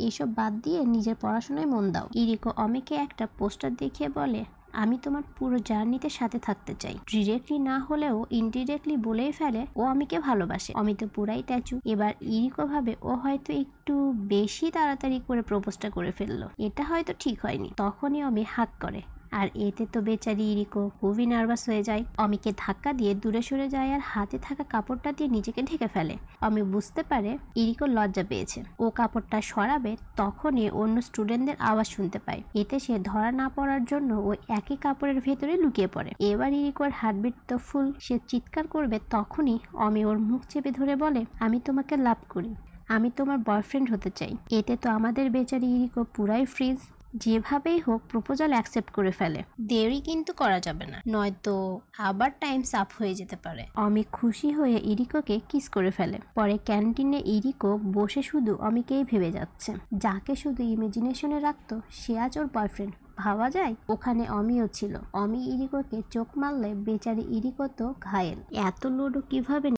এসব বাদ দিয়ে নিজের পড়াশোনায় মন দাও। ইরিকো অমিকে একটা পোস্টার দেখিয়ে বলে, আমি তোমার পুরো জার্নিতে সাথে থাকতে চাই। ডিরেক্টলি না হলেও ইনডিরেক্টলি বলেই ফেলে ও অমিকে ভালোবাসে। অমি তো পুরাই ট্যাচু। এবার ইরিকো ভাবে ও হয়তো একটু বেশি তাড়াতাড়ি করে প্রপোজটা করে ফেললো, এটা হয়তো ঠিক হয়নি। তখনই অমি হাক করে, আর এতে তো বেচারি ইরিকো খুবই নার্ভাস হয়ে যায়। অমিকে ধাক্কা দিয়ে দূরে সরে যায় আর হাতে থাকা কাপড়টা দিয়ে নিজেকে ঢেকে ফেলে। অমি বুঝতে পারে ইরিকো লজ্জা পেয়েছে। ও কাপড়টা সরাবে তখনই অন্য স্টুডেন্টদের আওয়াজ শুনতে পায়। এতে সে ধরা না পড়ার জন্য ওই একই কাপড়ের ভেতরে লুকিয়ে পড়ে। এবার ইরিকোর হার্টবিট তো ফুল। সে চিৎকার করবে তখনই অমি ওর মুখ চেপে ধরে বলে, আমি তোমাকে লাভ করি, আমি তোমার বয়ফ্রেন্ড হতে চাই। এতে তো আমাদের বেচারি ইরিকো পুরাই ফ্রিজ। যেভাবেই হোক প্রপোজাল অ্যাকসেপ্ট করে ফেলে। দেরি কিন্তু করা যাবে না, নয়তো আবার টাইমস আপ হয়ে যেতে পারে। অমি খুশি হয়ে ইরিকোকে কিস করে ফেলে। পরে ক্যান্টিনে ইরিকো বসে শুধু অমিকেই ভেবে যাচ্ছে। যাকে শুধু ইমাজিনেশনে রাখতো সে আজ ওর বয়ফ্রেন্ড। ভাবা যায় ওখানে অমিও ছিল। অমি ইরিকোকে চোখ মারলে বেচারি ইরিকো তো ঘায়েল। এত লোডও কিভাবে